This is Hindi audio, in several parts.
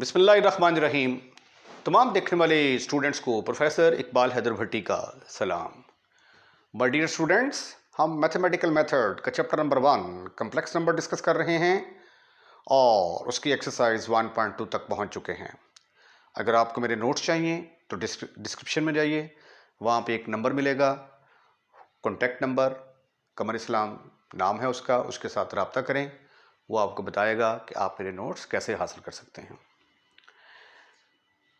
बिस्मिल्लाहिर्रहमानिर्रहीम। तमाम देखने वाले स्टूडेंट्स को प्रोफेसर इकबाल हैदर भट्टी का सलाम। माय डियर स्टूडेंट्स, हम मैथमेटिकल मेथड का chapter number 1 complex number discuss कर रहे हैं और उसकी एक्सरसाइज 1.2 तक पहुंच चुके हैं। अगर आपको मेरे नोट्स चाहिए तो डिस्क्रिप्शन में जाइए, वहाँ पे एक नंबर मिलेगा, कॉन्टैक्ट नंबर, कमर इस्लाम नाम है उसका, उसके साथ रब्ता करें। वो आपको बताएगा कि आप मेरे नोट्स कैसे हासिल कर सकते हैं।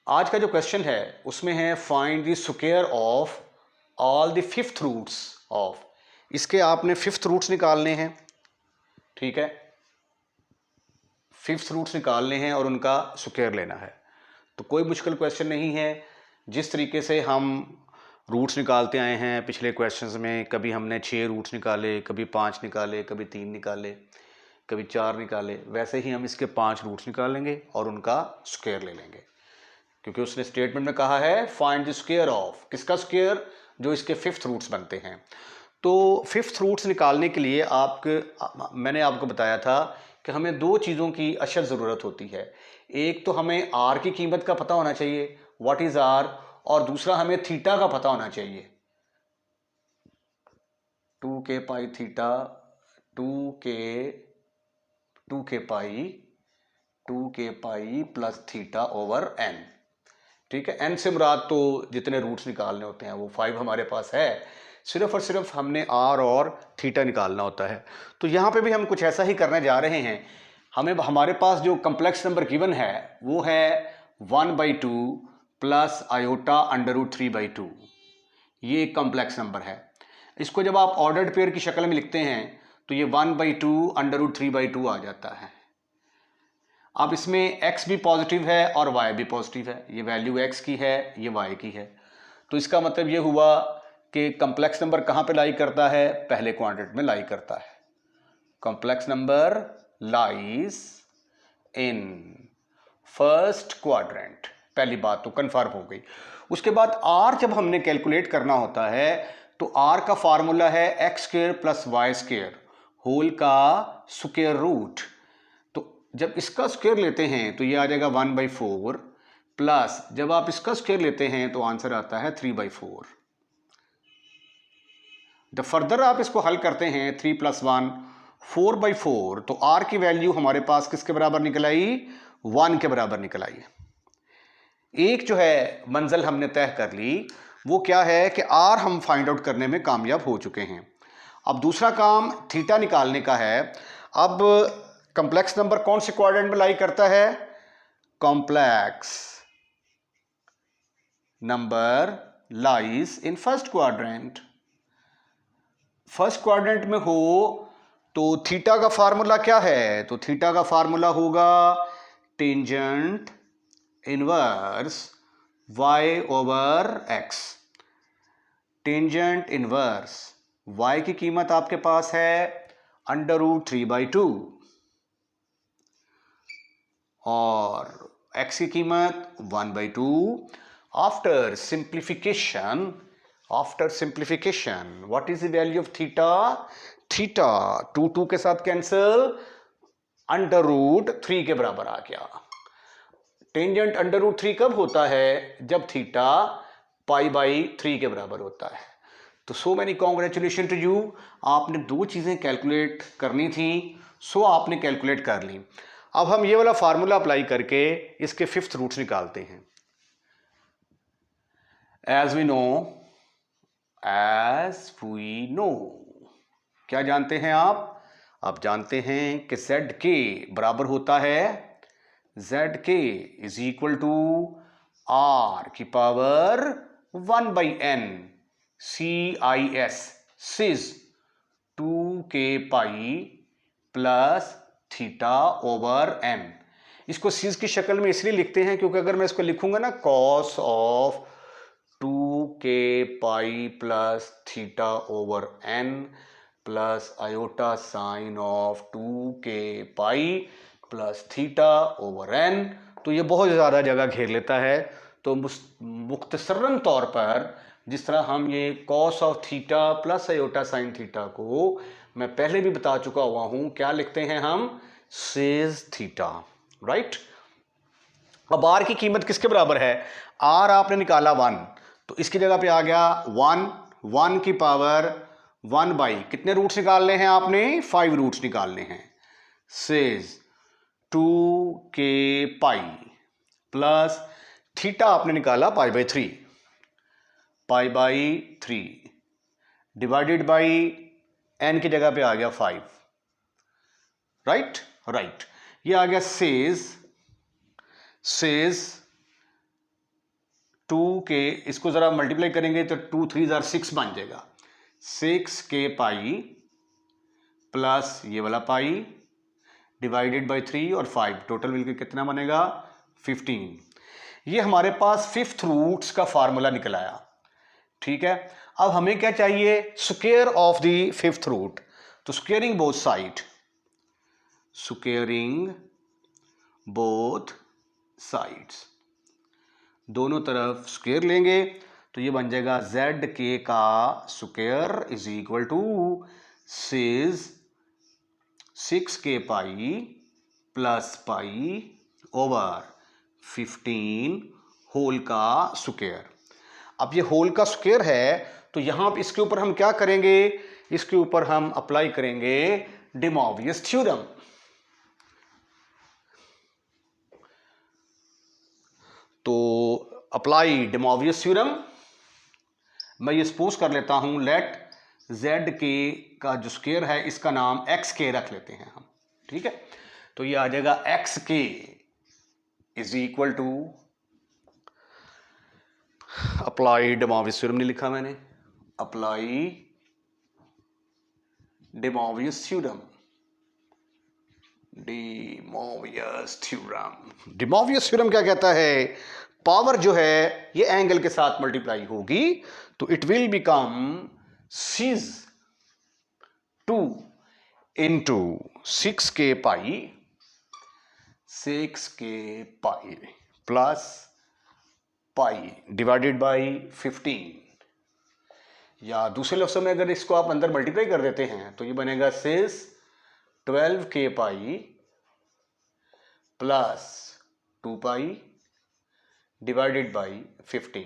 आज का जो क्वेश्चन है उसमें है find the square of all the fifth roots of. इसके आपने फिफ्थ रूट्स निकालने हैं, ठीक है, फिफ्थ रूट्स निकालने हैं और उनका स्क्वायर लेना है। तो कोई मुश्किल क्वेश्चन नहीं है। जिस तरीके से हम रूट्स निकालते आए हैं पिछले क्वेश्चंस में, कभी हमने 6 रूट्स निकाले, कभी 5 निकाले, कभी 3 निकाले, कभी 4 निकाले, वैसे ही हम इसके 5 रूट्स निकालेंगे और उनका स्क्वायर ले लेंगे, क्योंकि उसने स्टेटमेंट में कहा है फाइंड द स्क्वायर ऑफ। किसका स्क्वायर? जो इसके फिफ्थ रूट्स बनते हैं। तो फिफ्थ रूट्स निकालने के लिए मैंने आपको बताया था कि हमें दो चीज़ों की अशद ज़रूरत होती है। एक तो हमें आर की कीमत का पता होना चाहिए, व्हाट इज़ आर, और दूसरा हमें थीटा का पता होना चाहिए, 2k pi theta, 2k pi plus theta over N. ठीक है, एन से मुराद तो जितने रूट्स निकालने होते हैं वो 5 हमारे पास है, सिर्फ और सिर्फ हमने आर और थीटा निकालना होता है। तो यहाँ पे भी हम कुछ ऐसा ही करने जा रहे हैं। हमारे पास जो कम्प्लेक्स नंबर गिवन है वो है 1/2 प्लस आयोटा √3/2। ये एक कम्प्लेक्स नंबर है। इसको जब आप ऑर्डर्ड पेयर की शक्ल में लिखते हैं तो ये 1/2 √3/2 आ जाता है। अब इसमें x भी पॉजिटिव है और y भी पॉजिटिव है, ये वैल्यू x की है, ये y की है। तो इसका मतलब ये हुआ कि कम्प्लेक्स नंबर कहाँ पे लाई करता है? पहले क्वाड्रेंट में लाई करता है। Complex number lies in first quadrant. पहली बात तो कन्फर्म हो गई। उसके बाद r जब हमने कैलकुलेट करना होता है तो r का फार्मूला है x² + y² होल का स्क्वायर रूट। जब इसका स्क्वायर लेते हैं तो ये आ जाएगा 1/4 प्लस जब आप इसका स्क्वायर लेते हैं तो आंसर आता है 3/4। जब फर्दर आप इसको हल करते हैं 3 + 1 4/4, तो r की वैल्यू हमारे पास किसके बराबर निकल आई? 1 के बराबर निकल आई। एक जो है मंजिल हमने तय कर ली, वो क्या है कि r हम फाइंड आउट करने में कामयाब हो चुके हैं। अब दूसरा काम थीटा निकालने का है। अब कम्प्लेक्स नंबर कौन से क्वाड्रेंट में लाई करता है? Complex number lies in first quadrant. First quadrant में हो तो थीटा का फार्मूला क्या है? तो थीटा का फार्मूला होगा tangent inverse y/x। Tangent inverse y की कीमत आपके पास है √3/2 और x की कीमत 1/2। After simplification what is the value of theta? Theta 2 के साथ कैंसिल, √3 के बराबर आ गया। टेंजेंट √3 कब होता है? जब थीटा π/3 के बराबर होता है। तो so many congratulation to you. आपने दो चीजें कैलकुलेट करनी थी, सो आपने कैलकुलेट कर ली। अब हम ये वाला फार्मूला अप्लाई करके इसके फिफ्थ रूट्स निकालते हैं। एज वी नो, क्या जानते हैं आप जानते हैं कि zk बराबर होता है zk = r की power 1/n cis 2k pi plus theta over n। इसको सिज की शक्ल में इसलिए लिखते हैं क्योंकि अगर मैं इसको लिखूंगा ना cos of 2k pi plus theta over n plus iota sine of 2k pi plus theta over n, तो ये बहुत ज़्यादा जगह घेर लेता है। तो मुख्तसरन तौर पर जिस तरह हम ये cos of theta plus iota sine theta को मैं पहले भी बता चुका हुआ हूँ, क्या लिखते हैं हम? Says theta, right. अब आर की कीमत किसके बराबर है, आर आपने निकाला 1, तो इसकी जगह पे आ गया 1 की पावर 1 बाई कितने रूट्स निकालने हैं आपने, 5 रूट्स निकालने हैं, says 2k pi plus theta आपने निकाला pi by 3 divided by n की जगह पे आ गया 5, राइट, ये आ गया सेज 2k, इसको जरा मल्टीप्लाई करेंगे तो 2 3 6 बन जाएगा, 6k पाई प्लस ये वाला पाई डिवाइडेड बाई 3 और 5, टोटल मिलकर कितना बनेगा 15। ये हमारे पास फिफ्थ रूट्स का फार्मूला निकल आया, ठीक है। अब हमें क्या चाहिए, square of the fifth root, तो स्क्वेयरिंग बोथ साइड्स, दोनों तरफ स्क्वायर लेंगे तो ये बन जाएगा zk का square is equal to cis 6k pi plus pi over 15 whole का स्क्वायर। अब ये होल का स्क्वायर है तो यहां इसके ऊपर हम क्या करेंगे, इसके ऊपर हम अप्लाई करेंगे डे मॉर्वियस थ्योरम। तो अप्लाई डे मॉर्वियस थ्योरम, मैं ये सपोज कर लेता हूं लेट zk का जो स्क्वायर है इसका नाम xk रख लेते हैं हम, ठीक है। तो ये आ जाएगा xk is equal to, apply de Moivre's theorem नहीं लिखा मैंने, apply de Moivre's theorem, de Moivre's theorem क्या कहता है, पावर जो है ये एंगल के साथ मल्टीप्लाई होगी तो it will become cis 2 into 6k pi plus pi divided by 15, या दूसरे लफ्ज़ों में अगर इसको आप अंदर मल्टीप्लाई कर देते हैं तो ये बनेगा says 12k pi plus 2 pi divided by 15।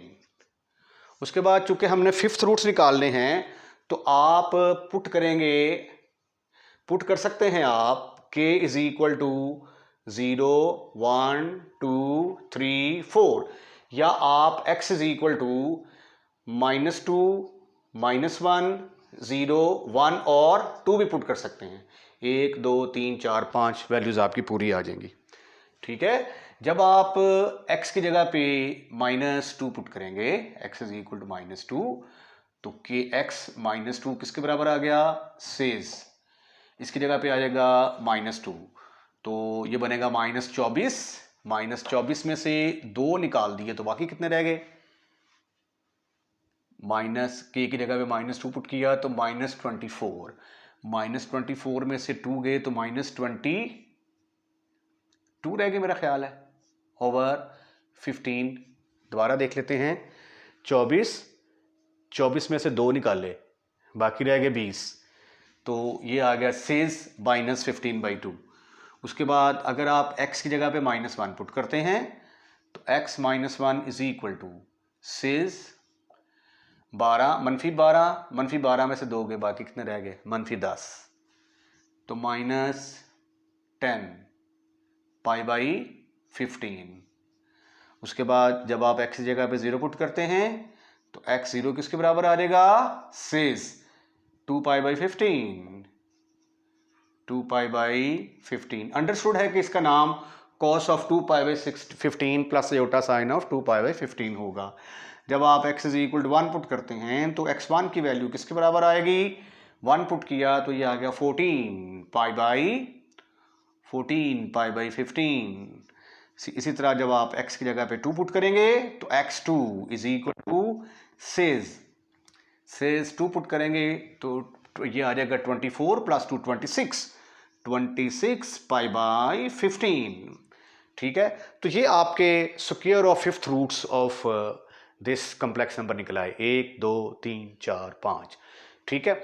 उसके बाद चूंकि हमने फिफ्थ रूट्स निकालने हैं तो आप पुट कर सकते हैं आप k इज इक्वल टू 0 1 2 3 4, या आप x इज इक्वल टू -2 -1 0 1 और 2 भी पुट कर सकते हैं, 1 2 3 4 5 वैल्यूज आपकी पूरी आ जाएंगी, ठीक है। जब आप x की जगह पे -2 पुट करेंगे, x इज इक्वल टू -2, तो कि x -2 किसके बराबर आ गया, सेज इसकी जगह पे आ जाएगा -2, तो ये बनेगा -24, -24 में से 2 निकाल दिए तो बाकी कितने रह गए, माइनस k की जगह पे -2 पुट किया तो -24, -24 में से 2 गए तो -22 रह गए मेरा ख्याल है, ओवर 15। दोबारा देख लेते हैं, 24 में से 2 निकाले बाकी रह गए 20, तो ये आ गया सेज -15/2। उसके बाद अगर आप x की जगह पे -1 पुट करते हैं तो x -1 is equal to cis 12 -12 में से 2 गए बाकी कितने रह गए, -10, तो -10 पाई बाई 15। उसके बाद जब आप x की जगह पे 0 पुट करते हैं तो x 0 किसके बराबर आ जाएगा, सेज 2 पाई बाई 15। अंडरस्टूड है कि इसका नाम cos of 2 pi by 15 plus iota sine of 2 pi by 15 होगा। जब आप x is equal to 1 put करते हैं तो x1 की वैल्यू किसके बराबर आएगी, 1 पुट किया तो ये आ गया 14 पाई बाई 15। इसी तरह जब आप x की जगह पे 2 पुट करेंगे तो x2 is equal to cis 2 put करेंगे तो ये आ जाएगा 24 प्लस 2 26 पाई बाई 15, ठीक है। तो ये आपके square of fifth roots of this complex number निकला है, 1 2 3 4 5, ठीक है।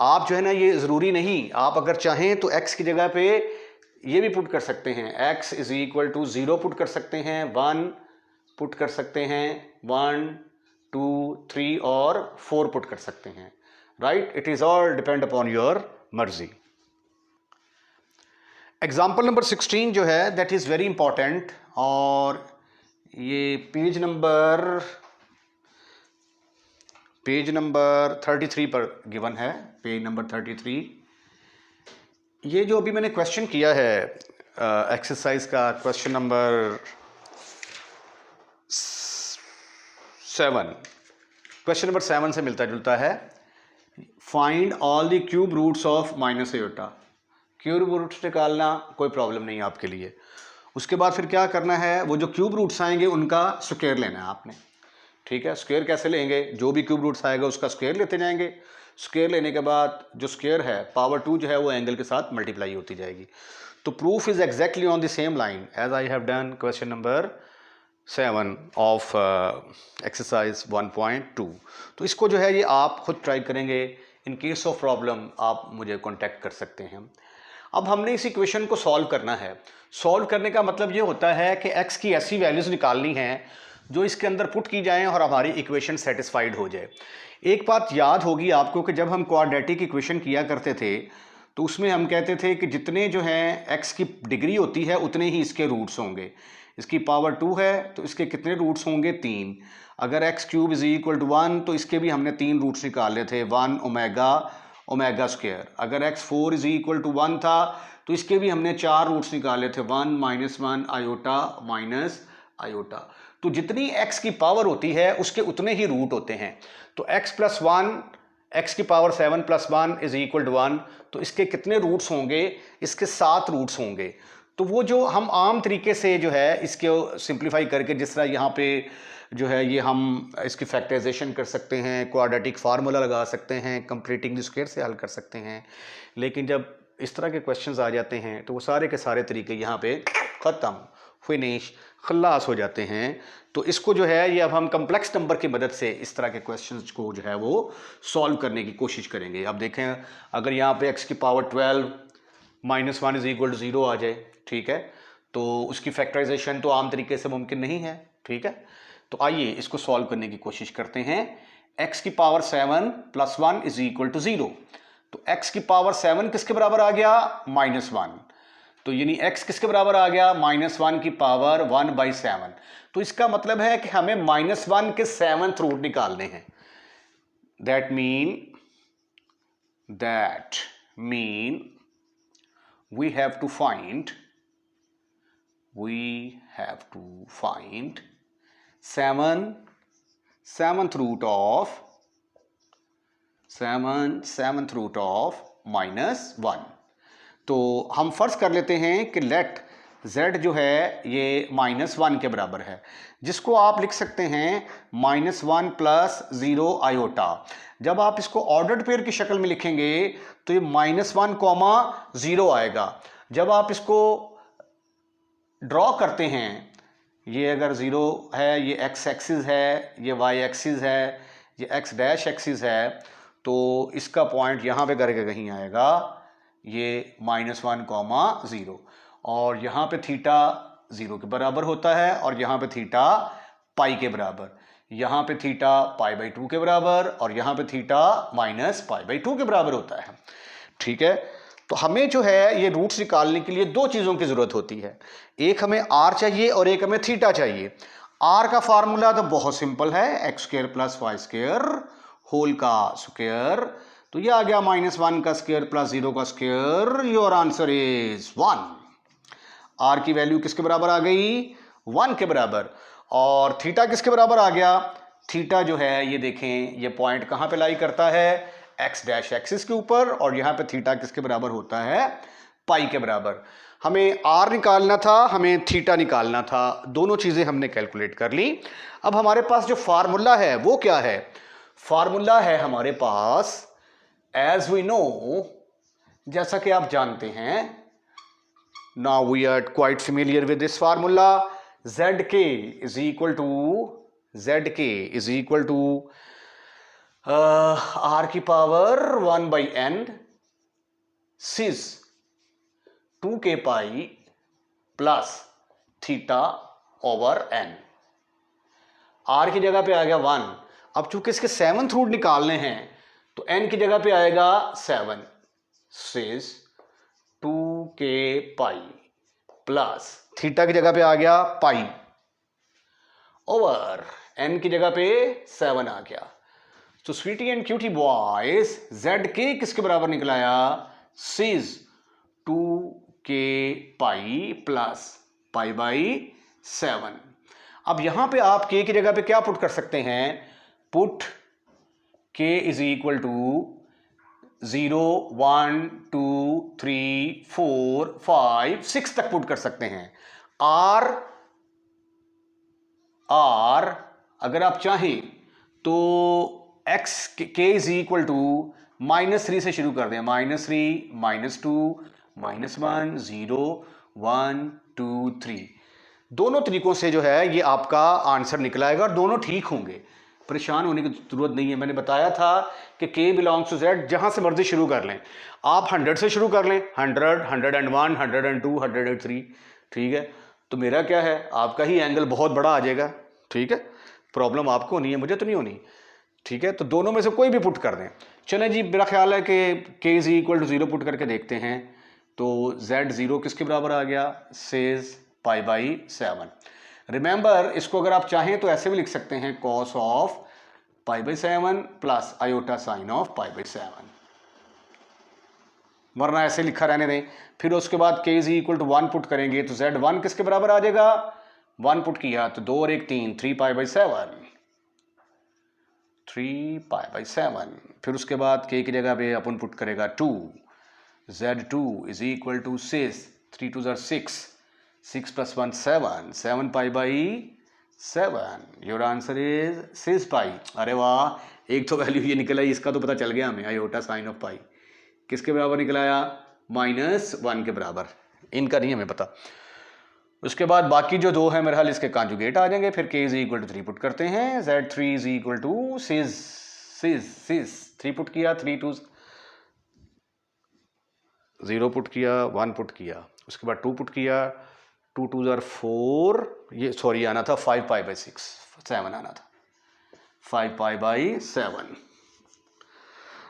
आप जो है ना, ये ज़रूरी नहीं, आप अगर चाहें तो x की जगह पे ये भी पुट कर सकते हैं, x is equal to 0 put कर सकते हैं, 1 पुट कर सकते हैं, 1 2 3 और 4 पुट कर सकते हैं, right. It is all depend upon your मर्जी। एग्जाम्पल नंबर 16 जो है दैट इज वेरी इंपॉर्टेंट, और ये पेज नंबर 33 पर गिवन है, पेज नंबर 33। ये जो अभी मैंने क्वेश्चन किया है एक्सरसाइज का, क्वेश्चन नंबर 7, क्वेश्चन नंबर 7 से मिलता जुलता है। Find all the cube roots of minus iota. Cube roots निकालना कोई प्रॉब्लम नहीं है आपके लिए। उसके बाद फिर क्या करना है, वो जो क्यूब रूट्स आएंगे उनका स्क्वायर लेना है आपने, ठीक है। स्क्वायर कैसे लेंगे, जो भी क्यूब रूट्स आएगा उसका स्क्वायर लेते जाएंगे। स्क्वायर लेने के बाद जो स्क्वायर है पावर 2 जो है वो एंगल के साथ मल्टीप्लाई होती जाएगी। तो proof is exactly on the same line as I have done question number 7 of exercise 1.2। तो इसको जो है ये आप खुद ट्राई करेंगे। इन केस ऑफ प्रॉब्लम आप मुझे कॉन्टैक्ट कर सकते हैं। अब हमने इस इक्वेशन को सॉल्व करना है। सॉल्व करने का मतलब ये होता है कि x की ऐसी वैल्यूज़ निकालनी है जो इसके अंदर पुट की जाएं और हमारी इक्वेशन सेटिस्फाइड हो जाए। एक बात याद होगी आपको कि जब हम क्वाड्रेटिक इक्वेशन किया करते थे तो उसमें हम कहते थे कि जितने जो हैं x की डिग्री होती है उतने ही इसके रूट्स होंगे। इसकी पावर 2 है तो इसके कितने रूट्स होंगे, 3। अगर x cube is equal to 1 तो इसके भी हमने 3 रूट्स निकाले थे, 1 ओमेगा स्क्वायर। अगर x 4 इज इक्वल टू 1 था तो इसके भी हमने 4 रूट्स निकाले थे, 1 -1 आयोटा माइनस आयोटा। तो जितनी x की पावर होती है उसके उतने ही रूट होते हैं। तो x + 1, x की पावर 7 + 1 इज इक्वल टू 1, तो इसके कितने रूट्स होंगे, इसके 7 रूट्स होंगे। तो वो जो हम आम तरीके से जो है इसको सिंप्लीफाई करके, जिस तरह यहाँ पे जो है ये हम इसकी फैक्टराइजेशन कर सकते हैं, क्वाड्रेटिक फार्मूला लगा सकते हैं, कंप्लीटिंग द स्क्वायर से हल कर सकते हैं। लेकिन जब इस तरह के क्वेश्चंस आ जाते हैं तो वो सारे के सारे तरीके यहाँ पे ख़त्म, फिनिश, खल्लास हो जाते हैं। तो इसको जो है ये अब हम कम्प्लेक्स नंबर की मदद से इस तरह के क्वेश्चंस को जो है वो सॉल्व करने की कोशिश करेंगे। अब देखें, अगर यहाँ पे x की पावर 12 -1 इज इक्वल टू 0 आ जाए, ठीक है, तो उसकी फैक्टराइजेशन तो आम तरीके से मुमकिन नहीं है, ठीक है। तो आइए इसको सॉल्व करने की कोशिश करते हैं। x की पावर 7 + 1 इज इक्वल टू 0। तो x की पावर 7 किसके बराबर आ गया, -1। तो यानी x किसके बराबर आ गया, -1 की पावर 1/7। तो इसका मतलब है कि हमें -1 के 7th रूट निकालने हैं। That mean we have to find 7th root of -1। तो हम फर्ज कर लेते हैं कि लेट z जो है ये -1 के बराबर है, जिसको आप लिख सकते हैं -1 + 0 आयोटा। जब आप इसको ऑर्डर्ड पेयर की शक्ल में लिखेंगे तो ये -1, 0 आएगा। जब आप इसको ड्रॉ करते हैं, ये अगर 0 है, ये x एक्सिस है, ये y एक्सिस है, ये x डैश एक्सिस है, तो इसका पॉइंट यहाँ पे करके कहीं आएगा, ये -1, 0। और यहाँ पे थीटा 0 के बराबर होता है और यहाँ पे थीटा पाई के बराबर, यहाँ पे थीटा π/2 के बराबर और यहाँ पे थीटा -π/2 के बराबर होता है, ठीक है। तो हमें जो है ये रूट्स निकालने के लिए दो चीज़ों की ज़रूरत होती है। एक हमें r चाहिए और एक हमें थीटा चाहिए। r का फार्मूला तो बहुत सिंपल है, x² + y² होल का स्क्वायर। तो ये आ गया -1 का स्क्वायर + 0 का square. Your answer is 1। r की वैल्यू किसके बराबर आ गई, 1 के बराबर। और थीटा किसके बराबर आ गया, थीटा जो है ये देखें, ये पॉइंट कहाँ पे लाई करता है, x डैश एक्सिस के ऊपर, और यहाँ पे थीटा किसके बराबर होता है, पाई के बराबर। हमें r निकालना था, हमें थीटा निकालना था, दोनों चीज़ें हमने कैलकुलेट कर ली। अब हमारे पास जो फार्मूला है वो क्या है, फार्मूला है हमारे पास एज वी नो, जैसा कि आप जानते हैं, now we are quite familiar with this formula, zk is equal to r की power 1/n sis 2k pi plus theta over n. R की जगह पे आ गया 1। अब चूंकि इसके 7th रूट निकालने हैं तो एन की जगह पे आएगा 7 says 2k pi plus theta की जगह पे आ गया पाई ओवर एन की जगह पे 7 आ गया। तो sweetie and cutie boys Z K किसके बराबर निकलाया? Cis 2k pi plus pi by 7। अब यहां पे आप k की जगह पे क्या पुट कर सकते हैं? Put k is equal to 0 1 2 3 4 5 6 तक पुट कर सकते हैं। आर अगर आप चाहें तो x k is equal to -3 से शुरू कर दें। -3 -2 -1 0 1 2 3। दोनों तरीकों से जो है ये आपका आंसर निकलाएगा और दोनों ठीक होंगे, परेशान होने की जरूरत नहीं है। मैंने बताया था कि k बिलोंग्स टू z, जहां से मर्जी शुरू कर लें। आप 100 से शुरू कर लें, 100 101 102 103, ठीक है। तो मेरा क्या है, आपका ही एंगल बहुत बड़ा आ जाएगा, ठीक है। प्रॉब्लम आपको नहीं है, मुझे तो नहीं होनी, ठीक है। तो दोनों में से कोई भी पुट कर दें। चलें जी, मेरा ख्याल है कि k is equal to 0 put करके देखते हैं। तो z 0 किसके बराबर आ गया? Says pi by 7। रिमेंबर, इसको अगर आप चाहें तो ऐसे भी लिख सकते हैं, cos of pi by 7 plus iota sine of pi by 7, वरना ऐसे लिखा रहने दें। फिर उसके बाद k is equal to 1 put करेंगे तो z 1 किसके बराबर आ जाएगा? 1 पुट किया तो 2 और 1 3, 3 पाई बाई 7, 3 पाई बाई 7। फिर उसके बाद k की जगह पे अपन पुट करेगा 2, z2 is equal to 6, 3 2 6, 6 plus 1 7, 7 pi by 7। Your answer is 6 pi. अरे वाह, एक तो वैल्यू ये निकला, इसका तो पता चल गया हमें, आयोटा साइन ऑफ पाई किसके बराबर निकलाया? -1 के बराबर। इनका नहीं हमें पता। उसके बाद बाकी जो दो है मेरे हाल इसके कॉन्जुगेट आ जाएंगे। फिर k is equal to 3 put करते हैं, z3 is equal to 3 put किया, 3 2 0 पुट किया, 1 पुट किया, उसके बाद 2 पुट किया, 2 2 4, ये सॉरी आना था 5 पाई बाई 6, 7 आना था 5 पाई बाई 7।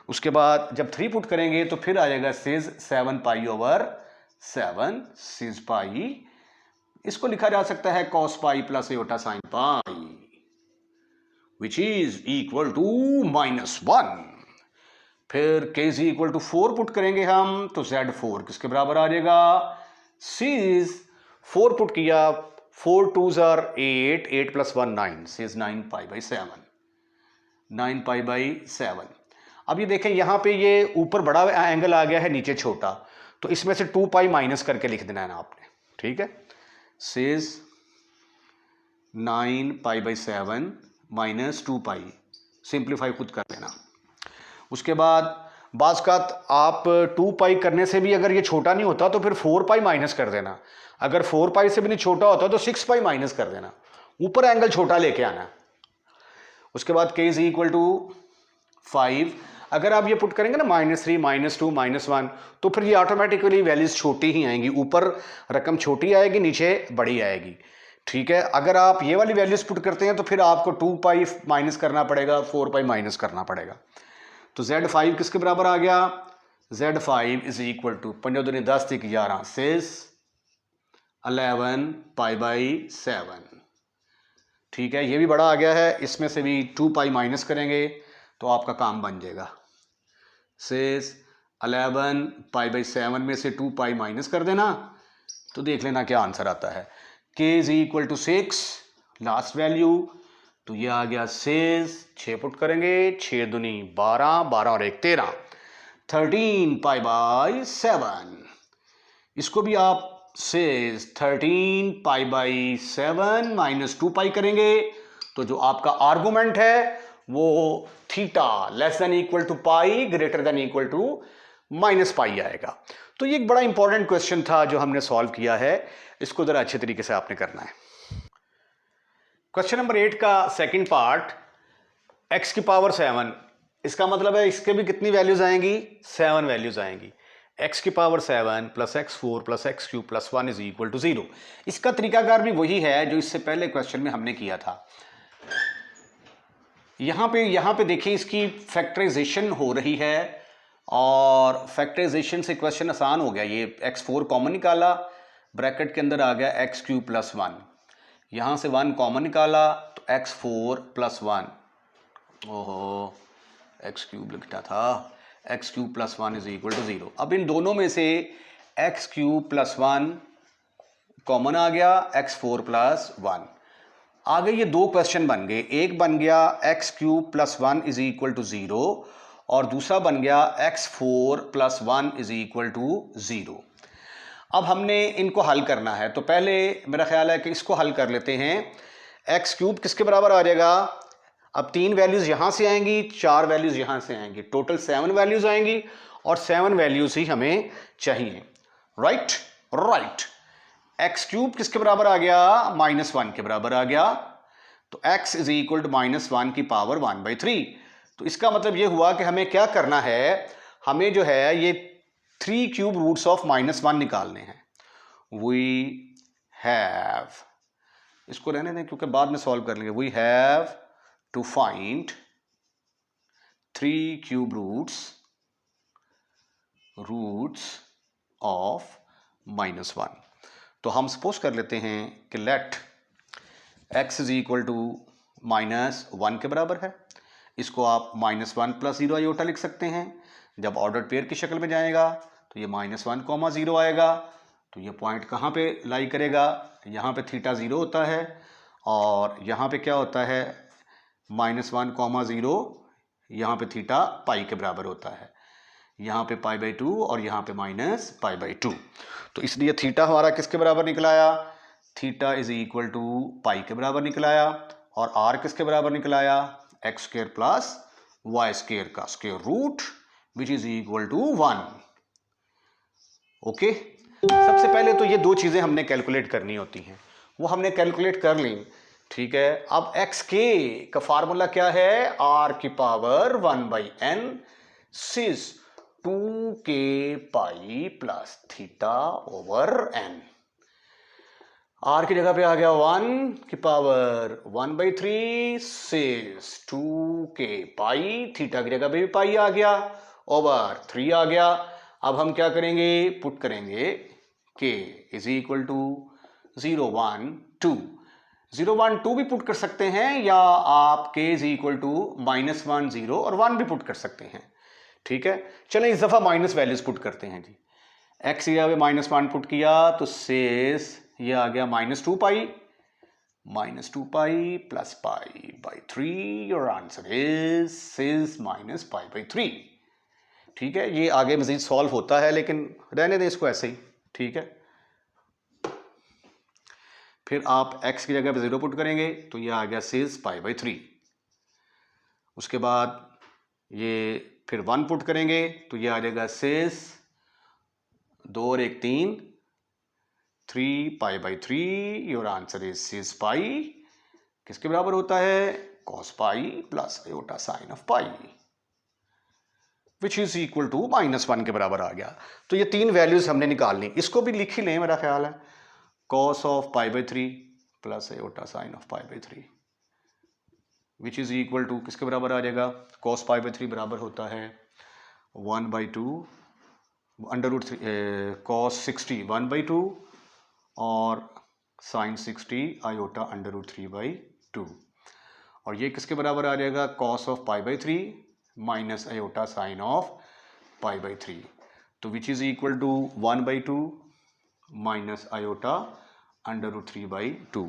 उसके बाद जब 3 पुट करेंगे तो फिर आ जाएगा सिज 7 पाई ओवर 7, सिज पाई। इसको लिखा जा सकता है cos pi plus iota sine pi, which is equal to -1। फिर k is equal to 4 put करेंगे हम तो z4 किसके बराबर आ जाएगा? सिज 4 पुट किया, 4 2 8, 8 प्लस 1 9, सिज 9 पाई बाई 7, 9 पाई बाई 7। अब ये देखें यहाँ पे ये ऊपर बड़ा एंगल आ गया है, नीचे छोटा, तो इसमें से 2 पाई माइनस करके लिख देना है ना आपने, ठीक है। सिज 9 पाई बाई 7 माइनस 2 पाई, सिंप्लीफाई खुद कर लेना। उसके बाद बाज़ कात आप 2 पाई करने से भी अगर ये छोटा नहीं होता तो फिर 4 पाई माइनस कर देना। अगर 4 पाई से भी नहीं छोटा होता तो 6 पाई माइनस कर देना, ऊपर एंगल छोटा लेके आना। उसके बाद k इज इक्वल टू 5। अगर आप ये पुट करेंगे ना -3 -2 -1, तो फिर ये ऑटोमेटिकली वैल्यूज छोटी ही आएंगी, ऊपर रकम छोटी आएगी, नीचे बड़ी आएगी, ठीक है। अगर आप ये वाली वैल्यूज पुट करते हैं तो फिर आपको 2 पाई माइनस करना पड़ेगा, 4 पाई माइनस करना पड़ेगा। तो z5 किसके बराबर आ गया? z5 इज इक्वल टू 5 दूनी 10 3 11, सिज 11 पाई बाई 7, ठीक है। ये भी बड़ा आ गया है, इसमें से भी 2 पाई माइनस करेंगे तो आपका काम बन जाएगा। सिज 11 पाई बाई 7 में से 2 पाई माइनस कर देना तो देख लेना क्या आंसर आता है। k is equal to 6, last value, तो ये आ गया सिज 6 पुट करेंगे, 6 दूनी 12, 12 और 1 13, 13 पाई बाई 7। इसको भी आप सिज 13 पाई बाई 7 माइनस 2 पाई करेंगे तो जो आपका आर्गुमेंट है वो theta less than equal to pi greater than equal to minus pi आएगा। तो ये एक बड़ा इंपॉर्टेंट क्वेश्चन था जो हमने सॉल्व किया है, इसको जरा अच्छे तरीके से आपने करना है। क्वेश्चन नंबर 8 का सेकंड पार्ट, x की पावर 7, इसका मतलब है इसके भी कितनी वैल्यूज आएंगी? 7 वैल्यूज आएंगी। x की power 7 plus x4 plus x cube plus 1 is equal to 0। इसका तरीकाकार भी वही है जो इससे पहले क्वेश्चन में हमने किया था। यहाँ पे देखिए इसकी फैक्टराइजेशन हो रही है और फैक्टराइजेशन से क्वेश्चन आसान हो गया। ये x4 कॉमन निकाला, ब्रैकेट के अंदर आ गया एक्स क्यूब प्लस 1, यहाँ से 1 कॉमन निकाला तो x4 प्लस 1, ओहो एक्स क्यूब लिखना था, x cube plus 1 is equal to 0। अब इन दोनों में से एक्स क्यूब प्लस 1 कॉमन आ गया, x4 प्लस 1 आ गए। ये दो क्वेश्चन बन गए, एक बन गया x cube plus 1 is equal to 0 और दूसरा बन गया x4 plus 1 is equal to 0। अब हमने इनको हल करना है, तो पहले मेरा ख्याल है कि इसको हल कर लेते हैं। एक्स क्यूब किसके बराबर आ जाएगा, अब 3 वैल्यूज़ यहाँ से आएंगी, 4 वैल्यूज़ यहाँ से आएंगी, टोटल 7 वैल्यूज़ आएंगी और 7 वैल्यूज़ ही हमें चाहिए। राइट। एक्स क्यूब किसके बराबर आ गया, -1 के बराबर आ गया, तो x इज इक्वल टू -1 की पावर 1/3। तो इसका मतलब ये हुआ कि हमें क्या करना है, हमें जो है ये 3 क्यूब रूट्स ऑफ -1 निकालने हैं। वी हैव, इसको रहने दें क्योंकि बाद में सॉल्व कर लेंगे। We have to find 3 cube roots of -1। तो हम सपोज कर लेते हैं कि let x is equal to -1 के बराबर है। इसको आप -1 प्लस 0 आयोटा लिख सकते हैं। जब ऑर्डर्ड पेयर की शक्ल में जाएगा तो ये -1, 0 आएगा, तो ये पॉइंट कहाँ पे लाई करेगा, यहाँ पे थीटा 0 होता है और यहाँ पे क्या होता है -1, 0, यहाँ पे थीटा पाई के बराबर होता है, यहाँ पे π/2 और यहाँ पे -π/2। तो इसलिए थीटा हमारा किसके बराबर निकलाया, थीटा इज इक्वल टू पाई के बराबर निकलाया और आर किसके बराबर निकलाया, x² प्लस y² का square root which is equal to 1। Okay, सबसे पहले तो ये दो चीजें हमने कैलकुलेट करनी होती हैं, वो हमने कैलकुलेट कर ली, ठीक है। अब xk का फार्मूला क्या है, r की पावर 1/n सिस 2k pi plus theta over n। r की जगह पे आ गया 1 की पावर 1/3 सिस 2k पाई, थीटा की जगह पे भी पाई आ गया, ओवर 3 आ गया। अब हम क्या करेंगे, पुट करेंगे k इज इक्वल टू 0, 1, 2, 0, 1, 2 भी पुट कर सकते हैं या आप k इज इक्वल टू -1, 0 और 1 भी पुट कर सकते हैं, ठीक है। चलें इस दफ़ा माइनस वैल्यूज पुट करते हैं जी। x की जगह पे -1 पुट किया तो शेष ये आ गया -2 pi plus π/3, your answer is cis -π/3, ठीक है। ये आगे मजीद सॉल्व होता है लेकिन रहने दें इसको ऐसे ही, ठीक है। फिर आप x की जगह पे 0 पुट करेंगे तो ये आ गया सिस π/3। उसके बाद ये फिर 1 पुट करेंगे तो ये आ जाएगा सिस 2 और 1 3, 3π/3, your answer is cis pi किसके बराबर होता है, cos pi plus iota sine of pi which is equal to -1 के बराबर आ गया। तो ये 3 वैल्यूज हमने निकालनी, इसको भी लिख ही लें मेरा ख्याल है, cos of π/3 plus iota sine of π/3 which is equal to किसके बराबर आ जाएगा, cos π/3 बराबर होता है 1/2 √3 cos 60 1/2 और साइन 60 आयोटा √3/2 और ये किसके बराबर आ जाएगा, cos of π/3 minus iota sine of π/3, तो which is equal to 1/2 minus iota √3/2।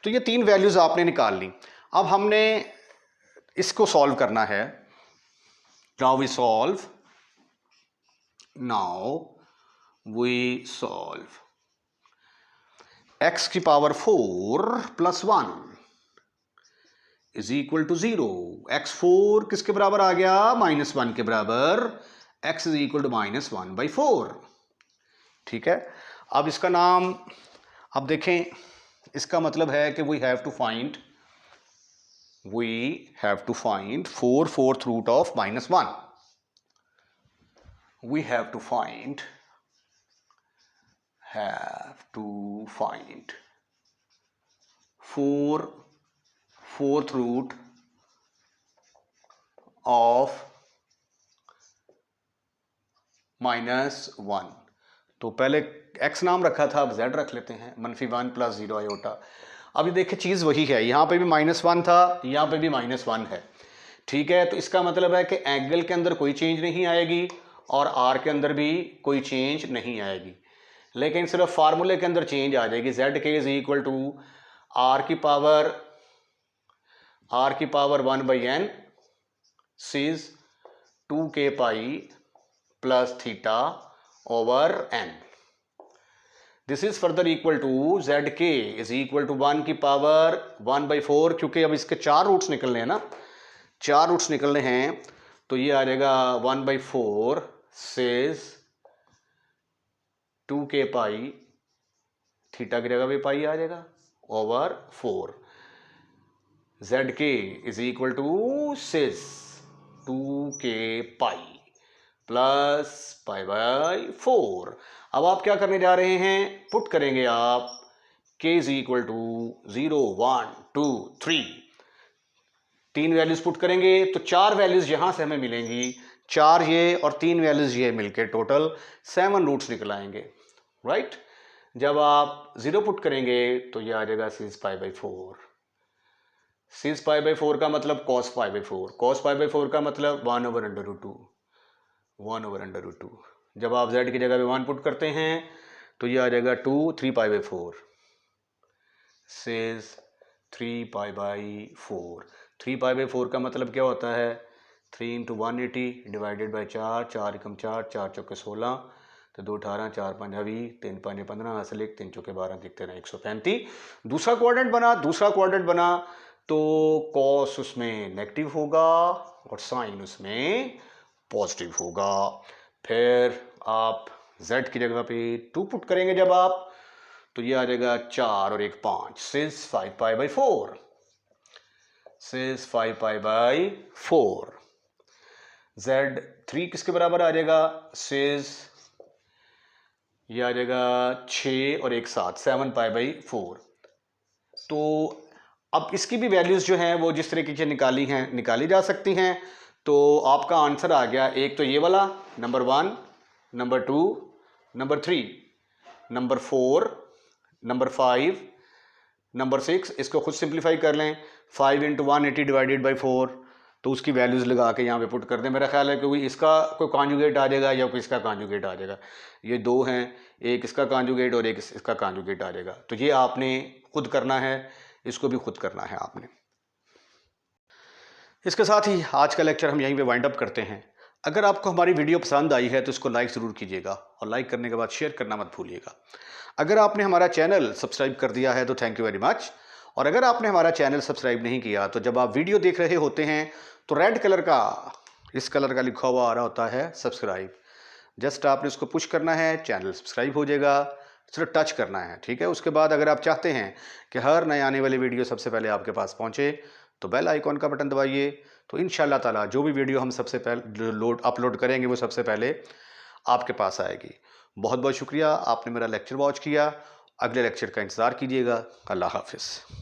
तो ये 3 वैल्यूज आपने निकाल ली। अब हमने इसको सॉल्व करना है। नाउ वी सॉल्व x की power 4 plus 1 is equal to 0। x4 किसके बराबर आ गया, -1 के बराबर, x इज इक्वल टू -1/4, ठीक है। अब इसका नाम, अब देखें इसका मतलब है कि we have to find 4/4 root of -1। we have to find fourth root of -1। तो पहले x नाम रखा था, अब z रख लेते हैं, -1 + 0 आयोटा। अभी देखिए चीज़ वही है, यहाँ पे भी -1 था, यहाँ पे भी -1 है, ठीक है। तो इसका मतलब है कि एंगल के अंदर कोई चेंज नहीं आएगी और आर के अंदर भी कोई चेंज नहीं आएगी, लेकिन सिर्फ फार्मूले के अंदर चेंज आ जाएगी। जेड के इज इक्वल टू आर की power 1/n cis 2k pi plus theta over n। This is further equal to z के इज इक्वल टू 1 की पावर 1/4, क्योंकि अब इसके 4 रूट्स निकलने हैं ना, 4 रूट्स निकलने हैं, तो ये आ जाएगा 1/4 सेज 2k पाई, थीटा की जगह भी पाई आ जाएगा, ओवर 4। जेड के is equal to cis 2k pi plus π/4। अब आप क्या करने जा रहे हैं, पुट करेंगे आप k is equal to 0 1 2 3, 3 values put करेंगे तो 4 वैल्यूज यहां से हमें मिलेंगी, 4 ये और 3 वैल्यूज ये मिलके टोटल 7 रूट्स निकल आएंगे, राइट। जब आप 0 पुट करेंगे तो ये आ जाएगा सीज π/4। सीज π/4 का मतलब cos π/4, cos π/4 का मतलब 1/√2। जब आप z की जगह पे 1 पुट करते हैं तो ये आ जाएगा 2 3 π/4 सेज 3 π/4। 3 π/4 का मतलब क्या होता है, 3 × 180 डिवाइडेड बाई 4, 4 एकम 4, 4 चौके 16, तो 2 18, 4 5 20, 3 5 15, असल 3 चौके 12, देखते हैं 135। दूसरा क्वाड्रेंट बना तो कॉस उसमें नेगेटिव होगा और साइन उसमें पॉजिटिव होगा। फिर आप z की जगह पे 2 पुट करेंगे जब आप, तो ये आ जाएगा 4 और 1 5 सिज 5 π/4, सिज 5 π/4। z 3 किसके बराबर आ जाएगा, सिज ये आ जाएगा 6 और 1 7, 7 π/4। तो अब इसकी भी वैल्यूज जो हैं वो जिस तरीके से निकाली जा सकती हैं। तो आपका आंसर आ गया, एक तो ये वाला number 1, number 2, number 3, number 4, number 5, number 6। इसको खुद सिंप्लीफाई कर लें, 5 × 180 डिवाइडेड बाई 4, तो उसकी वैल्यूज़ लगा के यहाँ पे पुट कर दें। मेरा ख्याल है कि इसका कोई कॉन्जुगेट आ जाएगा या कोई इसका कॉन्जुगेट आ जाएगा। ये 2 हैं, एक इसका कॉन्जुगेट और एक इसका कॉन्जुगेट आ जाएगा। तो ये आपने खुद करना है, इसको भी खुद करना है आपने। इसके साथ ही आज का लेक्चर हम यहीं पे वाइंड अप करते हैं। अगर आपको हमारी वीडियो पसंद आई है तो इसको लाइक ज़रूर कीजिएगा और लाइक करने के बाद शेयर करना मत भूलिएगा। अगर आपने हमारा चैनल सब्सक्राइब कर दिया है तो थैंक यू वेरी मच। और अगर आपने हमारा चैनल सब्सक्राइब नहीं किया तो जब आप वीडियो देख रहे होते हैं तो रेड कलर का, इस कलर का लिखा हुआ आ रहा होता है सब्सक्राइब। जस्ट आपने उसको पुश करना है, चैनल सब्सक्राइब हो जाएगा, सिर्फ टच करना है, ठीक है। उसके बाद अगर आप चाहते हैं कि हर नए आने वाली वीडियो सबसे पहले आपके पास पहुंचे तो बेल आइकॉन का बटन दबाइए, तो इंशाल्लाह ताला जो भी वीडियो हम सबसे पहले अपलोड करेंगे वो सबसे पहले आपके पास आएगी। बहुत बहुत शुक्रिया, आपने मेरा लेक्चर वॉच किया। अगले लेक्चर का इंतज़ार कीजिएगा। अल्लाह हाफिज़।